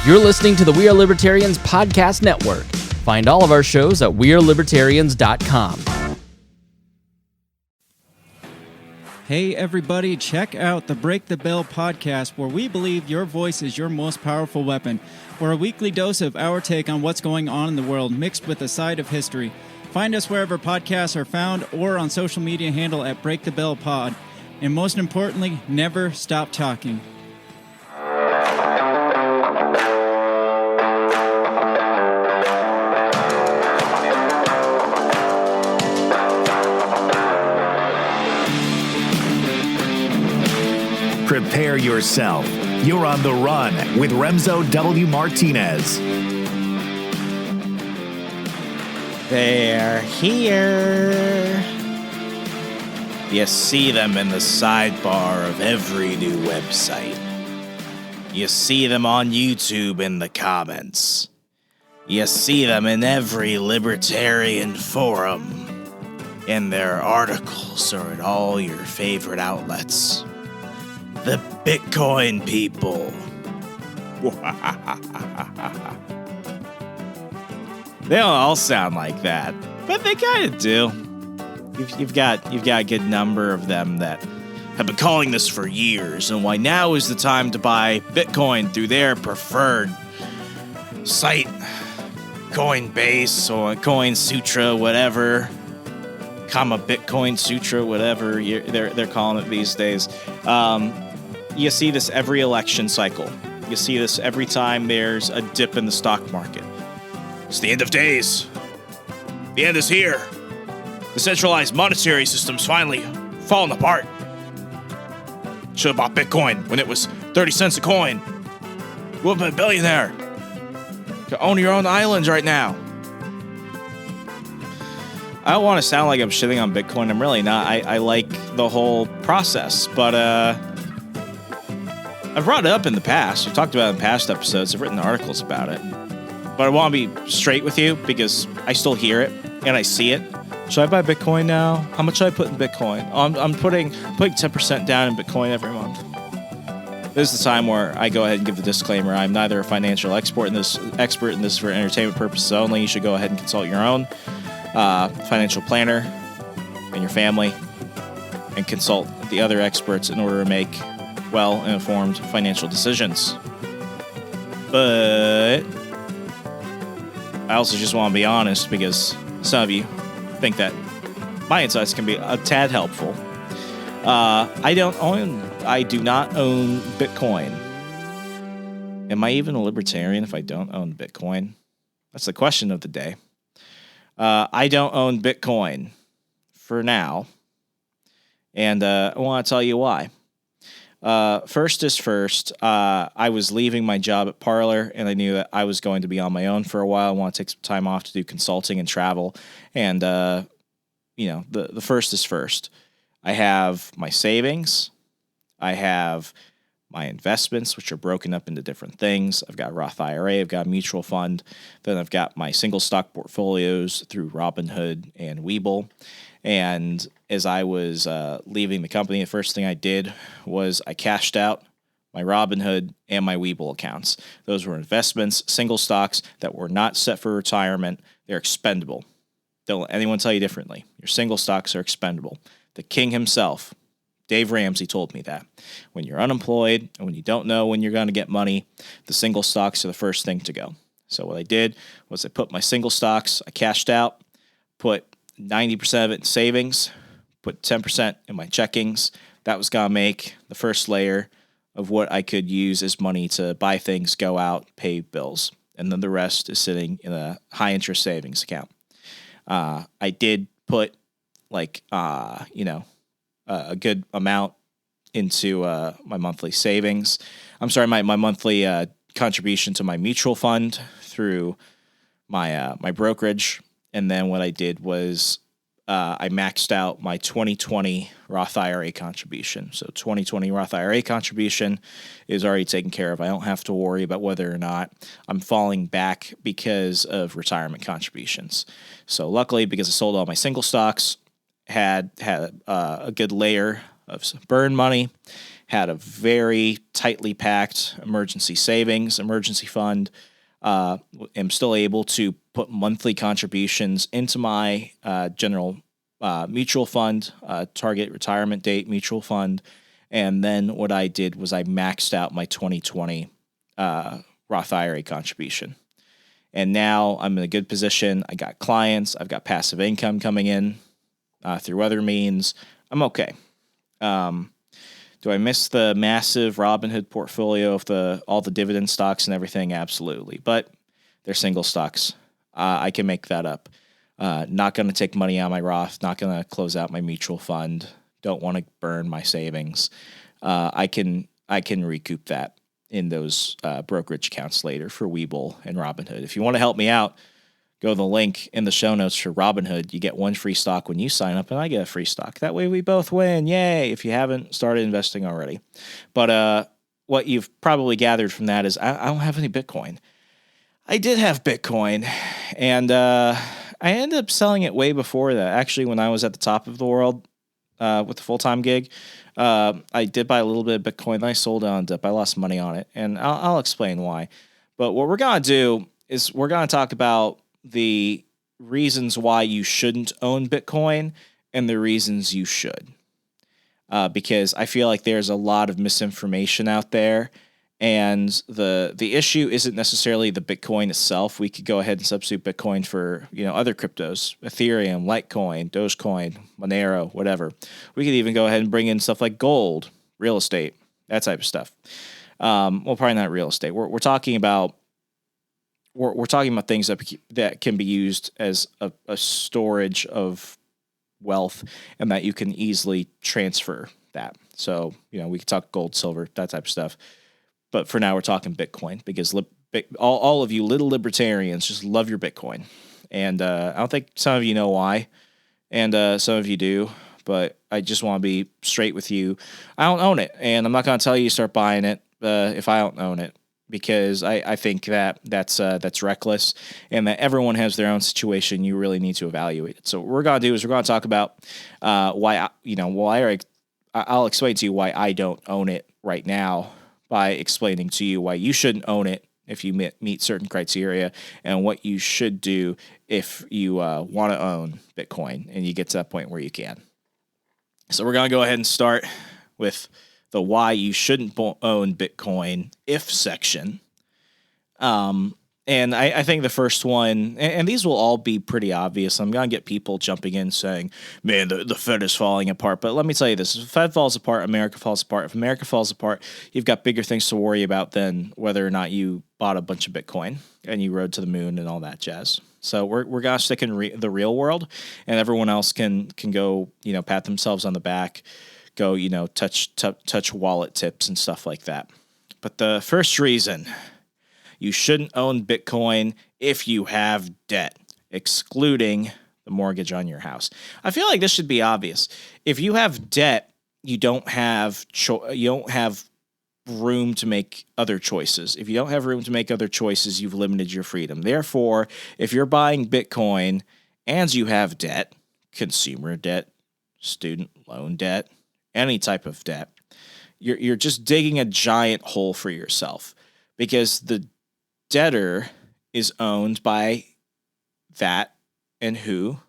You're listening to the We Are Libertarians podcast network. Find all of our shows at wearelibertarians.com. Hey everybody, check out the Break the Bell podcast, where we believe your voice is your most powerful weapon. For a weekly dose of our take on what's going on in the world, mixed with a side of history. Find us wherever podcasts are found or on social media handle at Break the Bell Pod. And most importantly, never stop talking. Prepare yourself. You're on the run with Remso W. Martinez. They're here. You see them in the sidebar of every new website. You see them on YouTube in the comments. You see them in every libertarian forum, in their articles, or at all your favorite outlets. The Bitcoin people. They don't all sound like that, but they kind of do. You've got a good number of them that have been calling this for years, and why now is the time to buy Bitcoin through their preferred site, Coinbase or CoinSutra, whatever, Bitcoin Sutra, whatever they're calling it these days. You see this every election cycle. You see this every time there's a dip in the stock market. It's the end of days. The end is here. The centralized monetary system's finally falling apart. Should have bought Bitcoin when it was 30 cents a coin. Would have been a billionaire. You own your own islands right now. I don't want to sound like I'm shitting on Bitcoin. I'm really not. I like the whole process, but I've brought it up in the past. I've talked about it in past episodes. I've written articles about it. But I want to be straight with you because I still hear it and I see it. Should I buy Bitcoin now? How much should I put in Bitcoin? I'm putting 10% down in Bitcoin every month. This is the time where I go ahead and give the disclaimer. I'm neither a financial expert in this for entertainment purposes only. You should go ahead and consult your own financial planner and your family and consult the other experts in order to make well-informed financial decisions. But I also just want to be honest because some of you think that my insights can be a tad helpful. I do not own Bitcoin. Am I even a libertarian if I don't own Bitcoin? That's the question of the day. I don't own Bitcoin for now. And I want to tell you why. First is first, I was leaving my job at Parler, and I knew that I was going to be on my own for a while. I want to take some time off to do consulting and travel. And, the first is first. I have my savings. I have my investments, which are broken up into different things. I've got a Roth IRA. I've got a mutual fund. Then I've got my single stock portfolios through Robinhood and Webull. And as I was leaving the company, the first thing I did was I cashed out my Robinhood and my Webull accounts. Those were investments, single stocks that were not set for retirement. They're expendable. Don't let anyone tell you differently. Your single stocks are expendable. The king himself, Dave Ramsey, told me that. When you're unemployed and when you don't know when you're going to get money, the single stocks are the first thing to go. So what I did was I put my single stocks, I cashed out, put 90% of it in savings, put 10% in my checkings. That was going to make the first layer of what I could use as money to buy things, go out, pay bills. And then the rest is sitting in a high interest savings account. I did put a good amount into my monthly savings. My monthly contribution to my mutual fund through my brokerage. And then what I did was I maxed out my 2020 Roth IRA contribution. So 2020 Roth IRA contribution is already taken care of. I don't have to worry about whether or not I'm falling back because of retirement contributions. So luckily, because I sold all my single stocks, had a good layer of burn money, had a very tightly packed emergency savings, emergency fund. Am still able to put monthly contributions into my general mutual fund, target retirement date mutual fund. And then what I did was I maxed out my 2020 Roth IRA contribution. And now I'm in a good position. I got clients. I've got passive income coming in through other means. I'm okay. Do I miss the massive Robinhood portfolio of all the dividend stocks and everything? Absolutely. But they're single stocks. I can make that up. Not going to take money out of my Roth. Not going to close out my mutual fund. Don't want to burn my savings. I can recoup that in those brokerage accounts later for Webull and Robinhood. If you want to help me out, go to the link in the show notes for Robinhood. You get one free stock when you sign up, and I get a free stock. That way we both win. Yay, if you haven't started investing already. But what you've probably gathered from that is I don't have any Bitcoin. I did have Bitcoin, and I ended up selling it way before that. Actually, when I was at the top of the world with the full-time gig, I did buy a little bit of Bitcoin. Then I sold it on a dip. I lost money on it, and I'll explain why. But what we're going to do is we're going to talk about the reasons why you shouldn't own Bitcoin and the reasons you should. Because I feel like there's a lot of misinformation out there, and the issue isn't necessarily the Bitcoin itself. We could go ahead and substitute Bitcoin for, other cryptos, Ethereum, Litecoin, Dogecoin, Monero, whatever. We could even go ahead and bring in stuff like gold, real estate, that type of stuff. Well, probably not real estate. We're talking about We're talking about things that can be used as a storage of wealth, and that you can easily transfer that. So, we could talk gold, silver, that type of stuff. But for now, we're talking Bitcoin, because all of you little libertarians just love your Bitcoin. And I don't think some of you know why, and some of you do. But I just want to be straight with you. I don't own it, and I'm not going to tell you to start buying it if I don't own it. Because I think that's reckless, and that everyone has their own situation. You really need to evaluate it. So what we're going to do is we're going to talk about why I'll explain to you why I don't own it right now by explaining to you why you shouldn't own it if you meet certain criteria, and what you should do if you want to own Bitcoin and you get to that point where you can. So we're going to go ahead and start with the why you shouldn't own Bitcoin if section. And I think the first one, and these will all be pretty obvious. I'm going to get people jumping in saying, man, the Fed is falling apart. But let me tell you this. If the Fed falls apart, America falls apart. If America falls apart, you've got bigger things to worry about than whether or not you bought a bunch of Bitcoin and you rode to the moon and all that jazz. So we're going to stick in the real world, and everyone else can go, pat themselves on the back, go, touch wallet tips and stuff like that. But the first reason you shouldn't own Bitcoin if you have debt, excluding the mortgage on your house. I feel like this should be obvious. If you have debt, you don't have room to make other choices. If you don't have room to make other choices, you've limited your freedom. Therefore, if you're buying Bitcoin and you have debt, consumer debt, student loan debt, any type of debt, you're just digging a giant hole for yourself, because the debtor is owned by that and who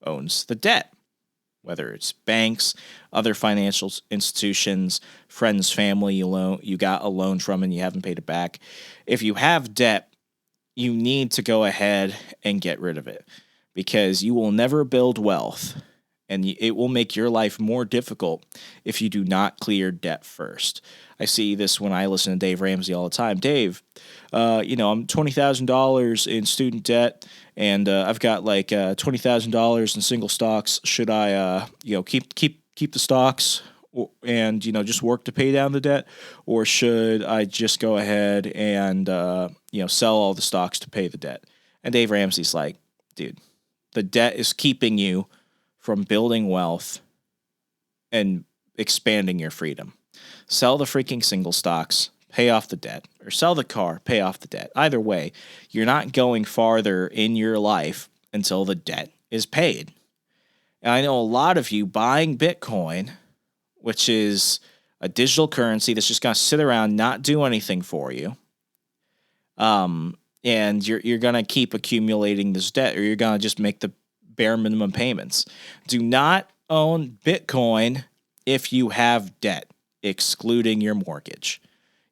owns the debt, whether it's banks, other financial institutions, friends, family you got a loan from and you haven't paid it back. If you have debt, you need to go ahead and get rid of it, because you will never build wealth, and it will make your life more difficult if you do not clear debt first. I see this when I listen to Dave Ramsey all the time. Dave, I'm $20,000 in student debt, and I've got like $20,000 in single stocks. Should I, keep the stocks and just work to pay down the debt, or should I just go ahead and sell all the stocks to pay the debt? And Dave Ramsey's like, dude, the debt is keeping you from building wealth and expanding your freedom. Sell the freaking single stocks, pay off the debt, or sell the car, pay off the debt. Either way, you're not going farther in your life until the debt is paid. And I know a lot of you buying Bitcoin, which is a digital currency that's just going to sit around, not do anything for you. And you're going to keep accumulating this debt, or you're going to just make the bare minimum payments. Do not own Bitcoin if you have debt, excluding your mortgage.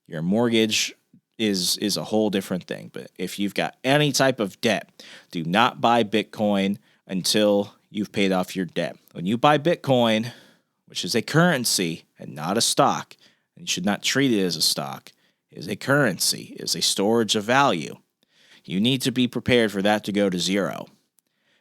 Your mortgage is a whole different thing. But if you've got any type of debt, do not buy Bitcoin until you've paid off your debt. When you buy Bitcoin, which is a currency and not a stock, and you should not treat it as a stock, is a currency, is a storage of value. You need to be prepared for that to go to zero.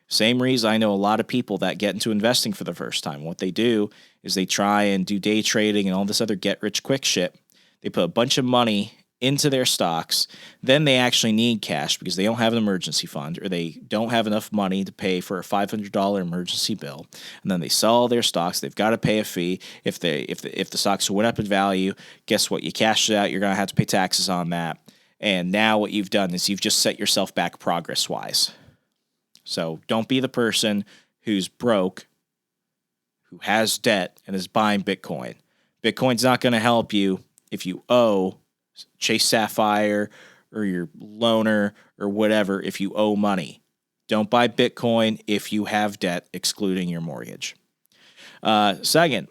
Same reason I know a lot of people that get into investing for the first time. What they do is they try and do day trading and all this other get-rich-quick shit. They put a bunch of money into their stocks. Then they actually need cash because they don't have an emergency fund, or they don't have enough money to pay for a $500 emergency bill. And then they sell all their stocks. They've got to pay a fee. If the stocks went up in value, guess what? You cash it out. You're going to have to pay taxes on that. And now what you've done is you've just set yourself back progress-wise. So don't be the person who's broke, who has debt, and is buying Bitcoin. Bitcoin's not going to help you if you owe Chase Sapphire or your loaner or whatever if you owe money. Don't buy Bitcoin if you have debt, excluding your mortgage. Second,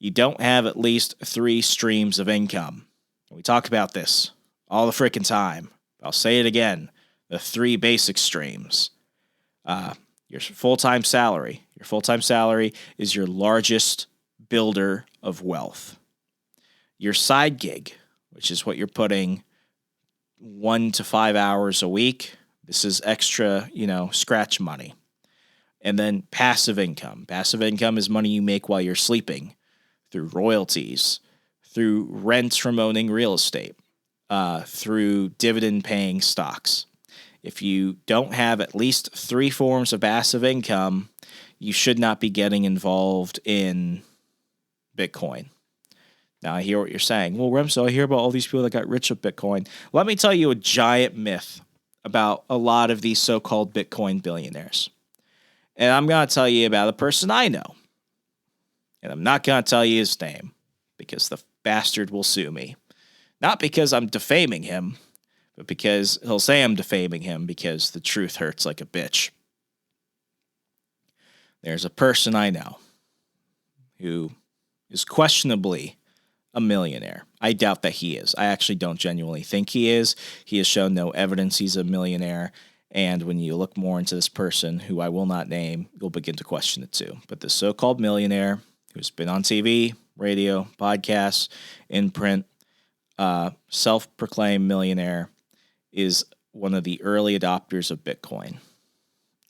you don't have at least 3 streams of income. We talk about this all the freaking time. I'll say it again. The 3 basic streams. Your full-time salary. Your full-time salary is your largest builder of wealth. Your side gig, which is what you're putting 1 to 5 hours a week. This is extra, scratch money. And then passive income. Passive income is money you make while you're sleeping through royalties, through rent from owning real estate, through dividend-paying stocks. If you don't have at least 3 forms of passive income, you should not be getting involved in Bitcoin. Now, I hear what you're saying. Well, Remso, I hear about all these people that got rich with Bitcoin. Let me tell you a giant myth about a lot of these so-called Bitcoin billionaires. And I'm going to tell you about a person I know. And I'm not going to tell you his name because the bastard will sue me. Not because I'm defaming him, but because he'll say I'm defaming him because the truth hurts like a bitch. There's a person I know who is questionably a millionaire. I doubt that he is. I actually don't genuinely think he is. He has shown no evidence he's a millionaire. And when you look more into this person, who I will not name, you'll begin to question it too. But this so-called millionaire who's been on TV, radio, podcasts, in print, self-proclaimed millionaire, is one of the early adopters of Bitcoin.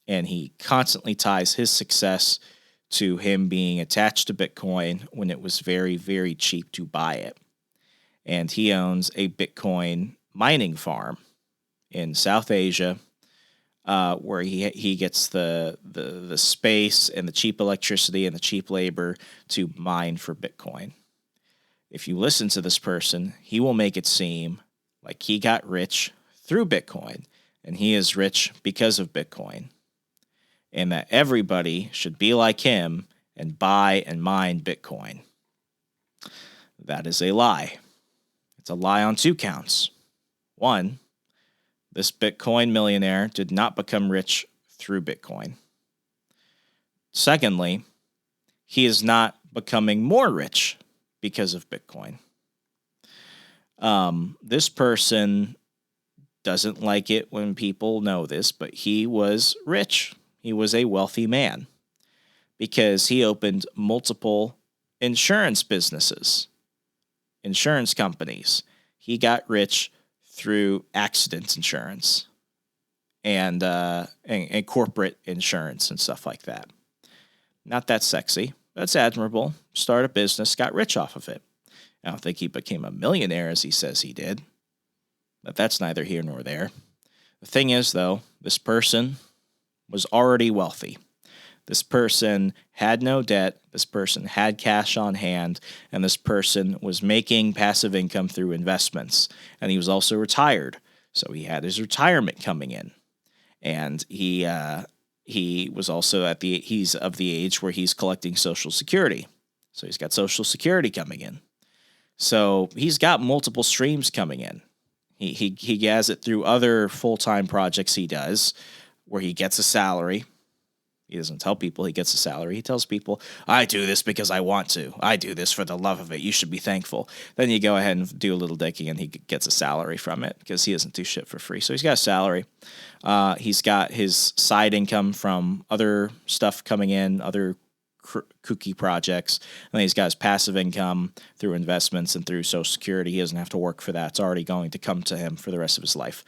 And he constantly ties his success to him being attached to Bitcoin when it was very, very cheap to buy it. And he owns a Bitcoin mining farm in South Asia, where he gets the space and the cheap electricity and the cheap labor to mine for Bitcoin. If you listen to this person, he will make it seem like he got rich through Bitcoin, and he is rich because of Bitcoin, and that everybody should be like him and buy and mine Bitcoin. That is a lie. It's a lie on 2 counts. 1, this Bitcoin millionaire did not become rich through Bitcoin. Secondly, he is not becoming more rich because of Bitcoin. This person doesn't like it when people know this, but he was rich. He was a wealthy man because he opened multiple insurance businesses, insurance companies. He got rich through accident insurance and corporate insurance and stuff like that. Not that sexy. That's admirable. Start a business, got rich off of it. I don't think he became a millionaire as he says he did, but that's neither here nor there. The thing is, though, this person was already wealthy. This person had no debt. This person had cash on hand, and this person was making passive income through investments. And he was also retired, so he had his retirement coming in. And he was also he's of the age where he's collecting Social Security. So he's got Social Security coming in. So he's got multiple streams coming in. He has it through other full-time projects he does where he gets a salary. He doesn't tell people he gets a salary. He tells people, I do this because I want to. I do this for the love of it. You should be thankful. Then you go ahead and do a little digging and he gets a salary from it because he doesn't do shit for free. So he's got a salary. He's got his side income from other stuff coming in, other kooky projects. And then he's got his passive income through investments and through Social Security. He doesn't have to work for that. It's already going to come to him for the rest of his life.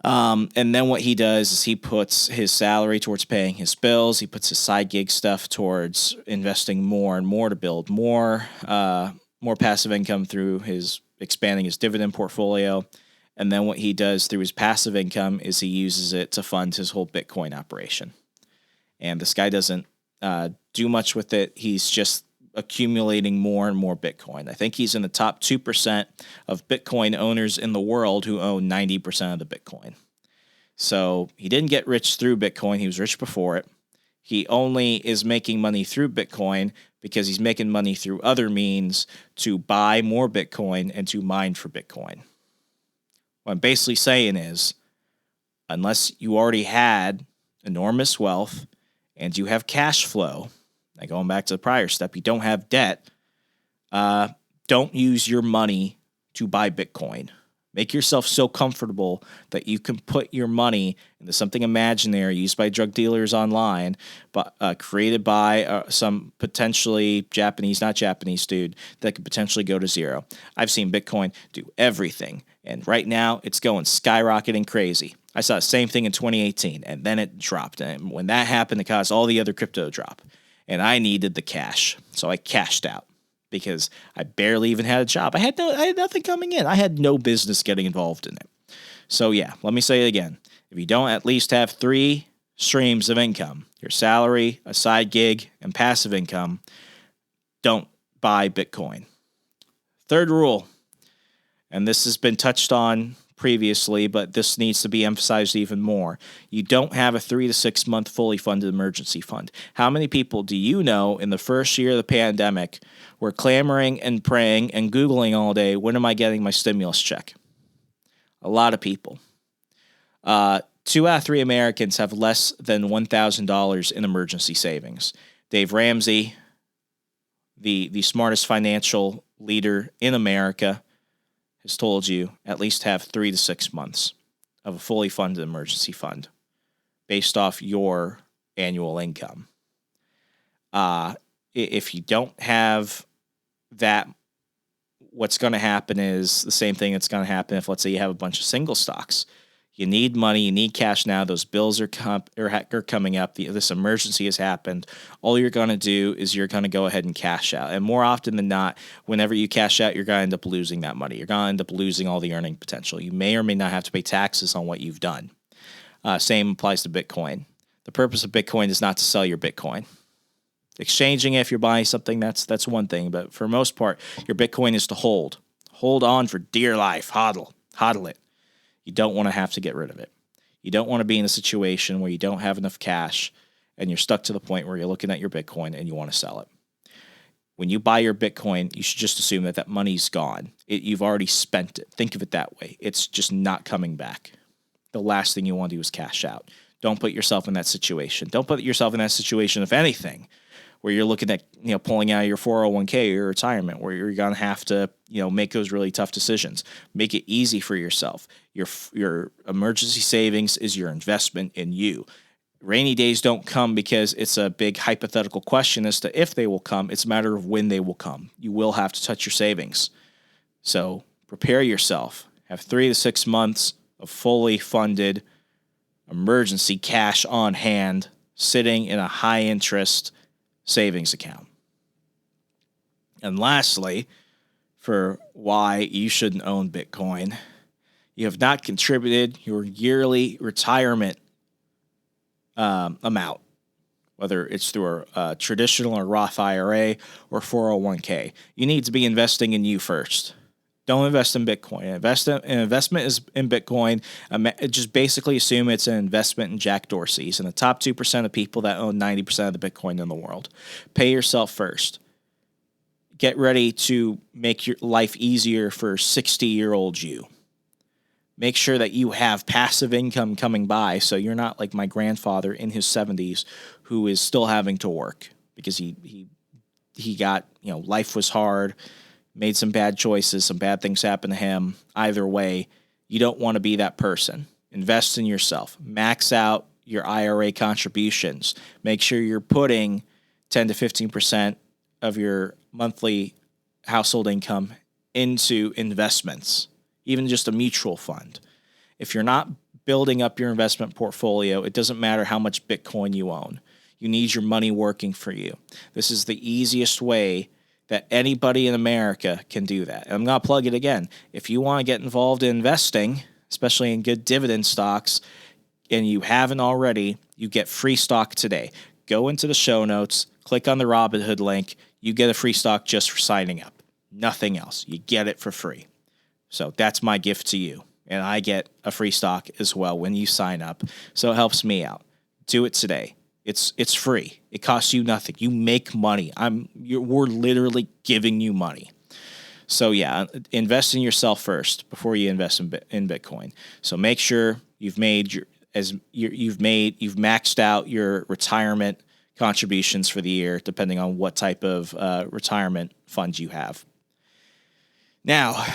And then what he does is he puts his salary towards paying his bills. He puts his side gig stuff towards investing more and more to build more passive income through his expanding his dividend portfolio. And then what he does through his passive income is he uses it to fund his whole Bitcoin operation. And this guy doesn't do much with it. He's just accumulating more and more Bitcoin. I think he's in the top 2% of Bitcoin owners in the world who own 90% of the Bitcoin. So he didn't get rich through Bitcoin. He was rich before it. He only is making money through Bitcoin because he's making money through other means to buy more Bitcoin and to mine for Bitcoin. What I'm basically saying is, unless you already had enormous wealth and you have cash flow, like going back to the prior step, you don't have debt, don't use your money to buy Bitcoin. Make yourself so comfortable that you can put your money into something imaginary used by drug dealers online, but created by some potentially not Japanese dude that could potentially go to zero. I've seen Bitcoin do everything, and right now it's going skyrocketing crazy. I saw the same thing in 2018, and then it dropped. And when that happened, it caused all the other crypto to drop. And I needed the cash, so I cashed out because I barely even had a job. I had nothing coming in. I had no business getting involved in it. So yeah, let me say it again. If you don't at least have 3 streams of income, your salary, a side gig, and passive income, don't buy Bitcoin. Third rule, and this has been touched on previously, but this needs to be emphasized even more. You don't have a 3 to 6 month fully funded emergency fund. How many people do you know in the first year of the pandemic were clamoring and praying and Googling all day, when am I getting my stimulus check? A lot of people. 2 out of 3 Americans have less than $1,000 in emergency savings. Dave Ramsey, the smartest financial leader in America, has told you at least have 3 to 6 months of a fully funded emergency fund based off your annual income. If you don't have that, what's going to happen is the same thing that's going to happen if, let's say, you have a bunch of single stocks. You need money, you need cash now. Those bills are coming up. This emergency has happened. All you're going to do is you're going to go ahead and cash out. And more often than not, whenever you cash out, you're going to end up losing that money. You're going to end up losing all the earning potential. You may or may not have to pay taxes on what you've done. Same applies to Bitcoin. The purpose of Bitcoin is not to sell your Bitcoin. Exchanging it if you're buying something, that's one thing. But for the most part, your Bitcoin is to hold. Hold on for dear life. Hodl it. You don't want to have to get rid of it. You don't want to be in a situation where you don't have enough cash and you're stuck to the point where you're looking at your Bitcoin and you want to sell it. When you buy your Bitcoin, you should just assume that money's gone. You've already spent it. Think of it that way. It's just not coming back. The last thing you want to do is cash out. Don't put yourself in that situation. Don't put yourself in that situation, if anything, where you're looking at, pulling out of your 401k or your retirement, where you're going to have to, make those really tough decisions. Make it easy for yourself. Your emergency savings is your investment in you. Rainy days don't come because it's a big hypothetical question as to if they will come. It's a matter of when they will come. You will have to touch your savings. So prepare yourself. Have 3 to 6 months of fully funded emergency cash on hand sitting in a high interest savings account. And lastly, for why you shouldn't own Bitcoin, you have not contributed your yearly retirement amount, whether it's through a traditional or Roth IRA or 401k. You need to be investing in you first. Don't invest in Bitcoin. Investment is in Bitcoin. Just basically assume it's an investment in Jack Dorsey's and the top 2% of people that own 90% of the Bitcoin in the world. Pay yourself first. get ready to make your life easier for 60-year-old you. Make sure that you have passive income coming by, so you're not like my grandfather in his 70s who is still having to work because he got, life was hard, made some bad choices, some bad things happened to him. Either way, you don't want to be that person. Invest in yourself. Max out your IRA contributions. Make sure you're putting 10 to 15% of your monthly household income into investments, even just a mutual fund. If you're not building up your investment portfolio, it doesn't matter how much Bitcoin you own. You need your money working for you. This is the easiest way that anybody in America can do that. And I'm going to plug it again. If you want to get involved in investing, especially in good dividend stocks, and you haven't already, you get free stock today. Go into the show notes, click on the Robinhood link. You get a free stock just for signing up. Nothing else. You get it for free. So that's my gift to you. And I get a free stock as well when you sign up. So it helps me out. Do it today. It's free. It costs you nothing. You make money. We're literally giving you money. So yeah, invest in yourself first before you invest in Bitcoin. So make sure you've maxed out your retirement contributions for the year, depending on what type of retirement fund you have. Now,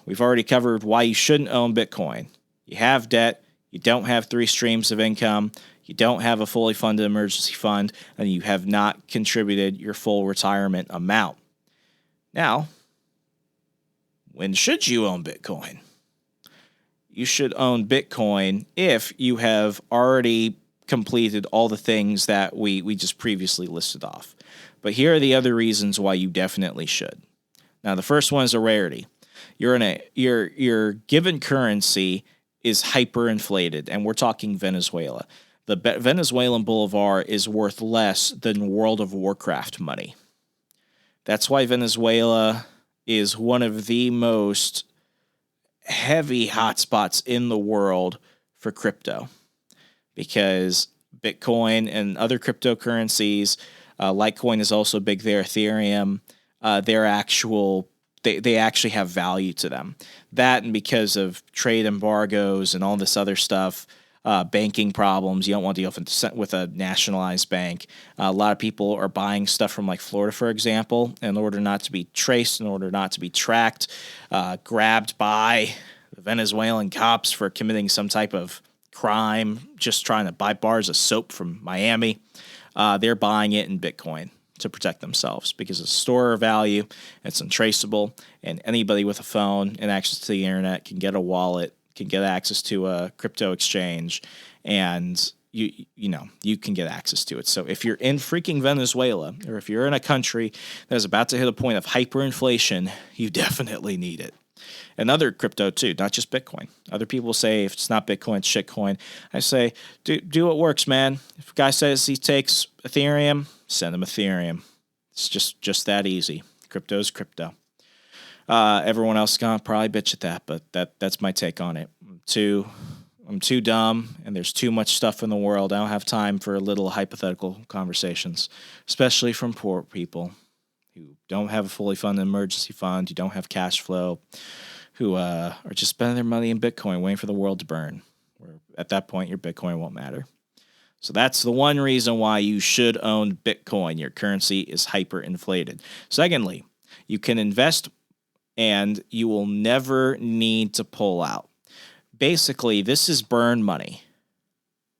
we've already covered why you shouldn't own Bitcoin. You have debt, you don't have 3 streams of income, you don't have a fully funded emergency fund, and you have not contributed your full retirement amount. Now, when should you own Bitcoin? You should own Bitcoin if you have already completed all the things that we just previously listed off. But here are the other reasons why you definitely should. Now, the first one is a rarity. Your given currency is hyperinflated, and we're talking Venezuela. The Venezuelan bolivar is worth less than World of Warcraft money. That's why Venezuela is one of the most heavy hotspots in the world for crypto, because Bitcoin and other cryptocurrencies, Litecoin is also big there, Ethereum, they actually have value to them. That, and because of trade embargoes and all this other stuff, banking problems, you don't want to deal with a nationalized bank. A lot of people are buying stuff from like Florida, for example, in order not to be traced, in order not to be tracked, grabbed by the Venezuelan cops for committing some type of crime, just trying to buy bars of soap from Miami. They're buying it in Bitcoin to protect themselves because it's a store of value, it's untraceable, and anybody with a phone and access to the internet can get a wallet, can get access to a crypto exchange, and you can get access to it. So if you're in freaking Venezuela, or if you're in a country that is about to hit a point of hyperinflation, you definitely need it. And other crypto too, not just Bitcoin. Other people say if it's not Bitcoin, it's shitcoin. I say do what works, man. If a guy says he takes Ethereum, send him Ethereum. It's just that easy. Crypto is crypto. Everyone else is gonna probably bitch at that, but that's my take on it. I'm too dumb, and there's too much stuff in the world. I don't have time for little hypothetical conversations, especially from poor people who don't have a fully funded emergency fund, who don't have cash flow, who are just spending their money in Bitcoin, waiting for the world to burn. Where at that point, your Bitcoin won't matter. So that's the one reason why you should own Bitcoin. Your currency is hyperinflated. Secondly, you can invest and you will never need to pull out. Basically, this is burn money.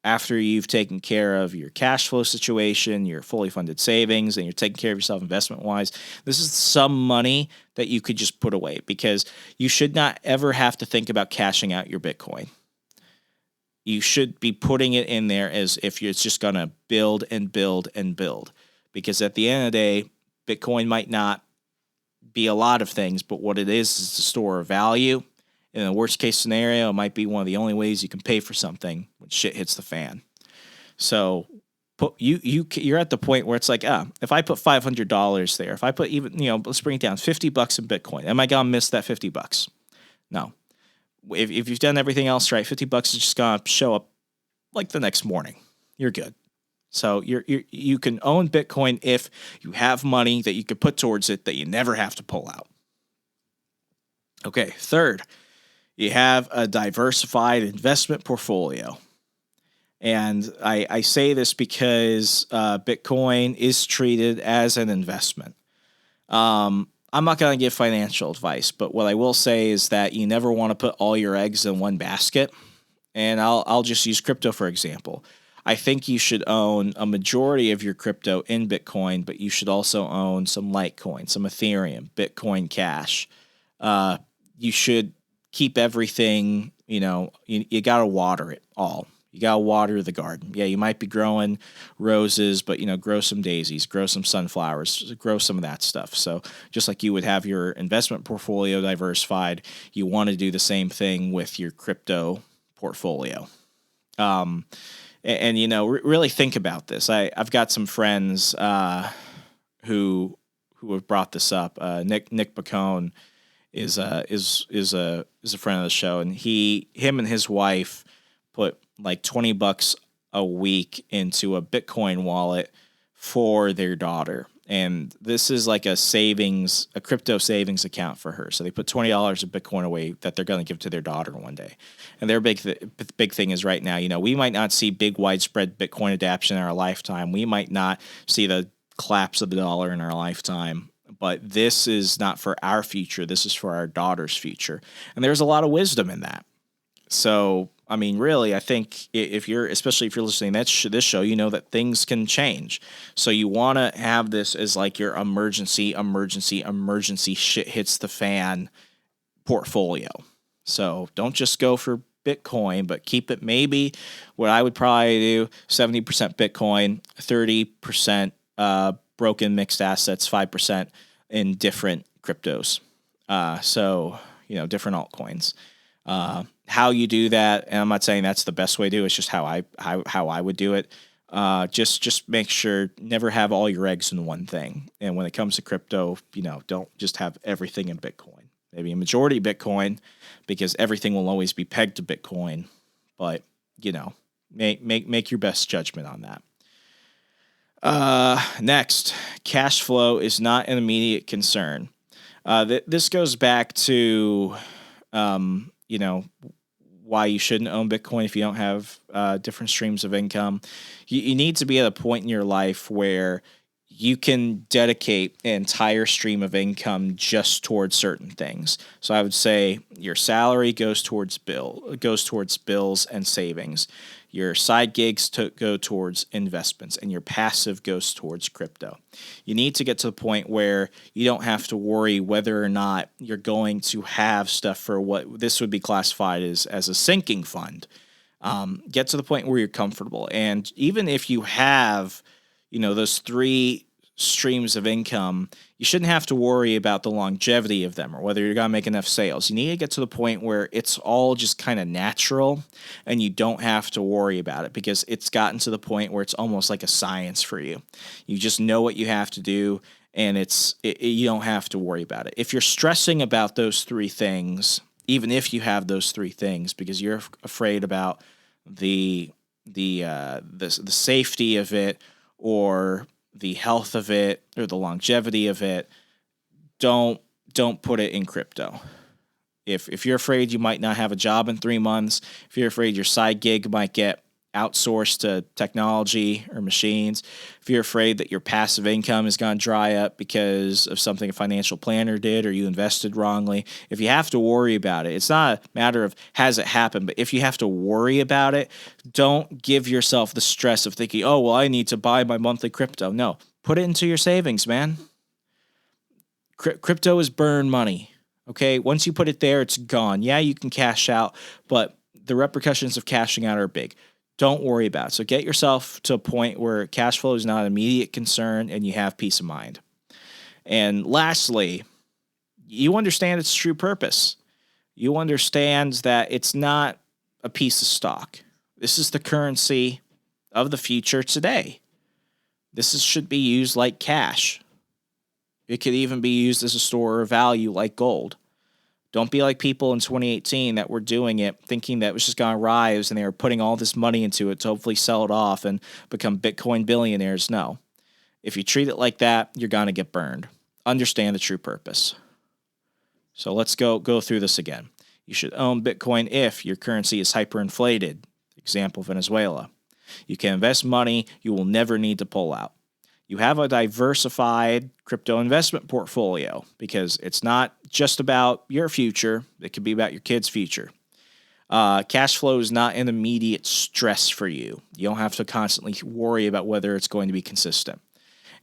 After you've taken care of your cash flow situation, your fully funded savings, and you're taking care of yourself investment-wise, this is some money that you could just put away, because you should not ever have to think about cashing out your Bitcoin. You should be putting it in there as if it's just going to build and build and build, because at the end of the day, Bitcoin might not be a lot of things, but what it is a store of value. In the worst case scenario, it might be one of the only ways you can pay for something when shit hits the fan. So you're at the point where it's like, if I put $500 there, if I put even, let's bring it down, $50 in Bitcoin, am I going to miss that $50? No. If you've done everything else right, $50 is just going to show up like the next morning. You're good. So you can own Bitcoin if you have money that you could put towards it that you never have to pull out. Okay, third, you have a diversified investment portfolio. And I say this because Bitcoin is treated as an investment. I'm not going to give financial advice, but what I will say is that you never want to put all your eggs in one basket. And I'll just use crypto for example. I think you should own a majority of your crypto in Bitcoin, but you should also own some Litecoin, some Ethereum, Bitcoin Cash. You should keep everything, you got to water it all. You got to water the garden. Yeah, you might be growing roses, but, grow some daisies, grow some sunflowers, grow some of that stuff. So just like you would have your investment portfolio diversified, you want to do the same thing with your crypto portfolio. Really think about this. I've got some friends who have brought this up. Nick Bacone is a friend of the show, and him and his wife put like $20 a week into a Bitcoin wallet for their daughter. And this is like a crypto savings account for her. So they put $20 of Bitcoin away that they're going to give to their daughter one day. And their big thing is right now, we might not see big widespread Bitcoin adoption in our lifetime. We might not see the collapse of the dollar in our lifetime. But this is not for our future. This is for our daughter's future. And there's a lot of wisdom in that. So, really, I think especially if you're listening to this show, you know that things can change. So you want to have this as like your emergency shit hits the fan portfolio. So don't just go for Bitcoin, but keep it maybe what I would probably do, 70% Bitcoin, 30% broken mixed assets, 5% in different cryptos. Different altcoins. How you do that, and I'm not saying that's the best way to do it, it's just how I would do it. Just make sure never have all your eggs in one thing. And when it comes to crypto, don't just have everything in Bitcoin. Maybe a majority Bitcoin, because everything will always be pegged to Bitcoin. But make your best judgment on that. Next, cash flow is not an immediate concern. This goes back to why you shouldn't own Bitcoin if you don't have different streams of income. You need to be at a point in your life where you can dedicate an entire stream of income just towards certain things. So I would say your salary goes towards bills and savings. Your side gigs go towards investments, and your passive goes towards crypto. You need to get to the point where you don't have to worry whether or not you're going to have stuff for what this would be classified as a sinking fund. Get to the point where you're comfortable. And even if you have, those three streams of income, you shouldn't have to worry about the longevity of them or whether you're going to make enough sales. You need to get to the point where it's all just kind of natural and you don't have to worry about it, because it's gotten to the point where it's almost like a science for you. You just know what you have to do, and you don't have to worry about it. If you're stressing about those three things, even if you have those three things, because you're afraid about the safety of it or the health of it or the longevity of it, don't put it in crypto. If you're afraid you might not have a job in 3 months, if you're afraid your side gig might get outsourced to technology or machines, if you're afraid that your passive income is going to dry up because of something a financial planner did or you invested wrongly, if you have to worry about it, it's not a matter of has it happened, but if you have to worry about it, don't give yourself the stress of thinking, oh, well, I need to buy my monthly crypto. No, put it into your savings, man. Crypto is burn money. Okay, once you put it there, it's gone. Yeah, you can cash out, but the repercussions of cashing out are big. Don't worry about it. So get yourself to a point where cash flow is not an immediate concern and you have peace of mind. And lastly, you understand its true purpose. You understand that it's not a piece of stock. This is the currency of the future today. Should be used like cash. It could even be used as a store of value like gold. Don't be like people in 2018 that were doing it, thinking that it was just going to rise, and they were putting all this money into it to hopefully sell it off and become Bitcoin billionaires. No. If you treat it like that, you're going to get burned. Understand the true purpose. So let's go through this again. You should own Bitcoin if your currency is hyperinflated. Example, Venezuela. You can invest money you will never need to pull out. You have a diversified crypto investment portfolio because it's not just about your future. It could be about your kid's future. Cash flow is not an immediate stress for you. You don't have to constantly worry about whether it's going to be consistent.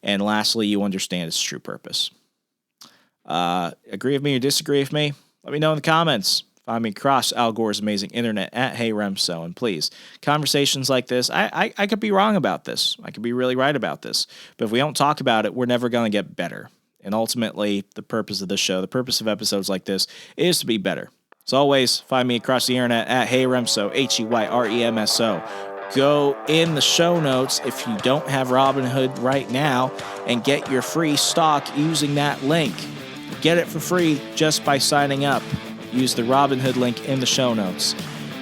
And lastly, you understand its true purpose. Agree with me or disagree with me? Let me know in the comments. Find me across Al Gore's amazing internet at Hey Remso. And please, conversations like this, I could be wrong about this. I could be really right about this. But if we don't talk about it, we're never going to get better. And ultimately, the purpose of this show, the purpose of episodes like this, is to be better. As always, find me across the internet at Hey Remso, HeyRemso. Go in the show notes if you don't have Robinhood right now and get your free stock using that link. Get it for free just by signing up. Use the Robinhood link in the show notes.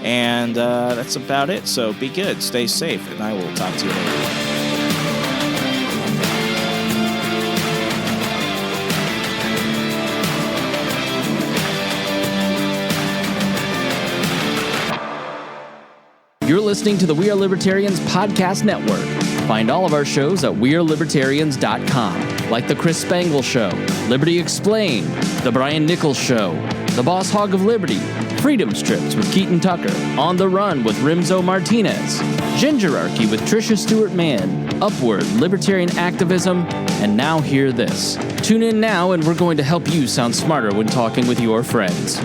And that's about it. So be good, stay safe, and I will talk to you later. You're listening to the We Are Libertarians podcast network. Find all of our shows at wearelibertarians.com, like The Chris Spangle Show, Liberty Explained, The Brian Nichols Show, The Boss Hog of Liberty, Freedom Strips with Keaton Tucker, On the Run with Remso Martinez, Gingerarchy with Tricia Stewart-Mann, Upward, Libertarian Activism, and Now Hear This. Tune in now and we're going to help you sound smarter when talking with your friends.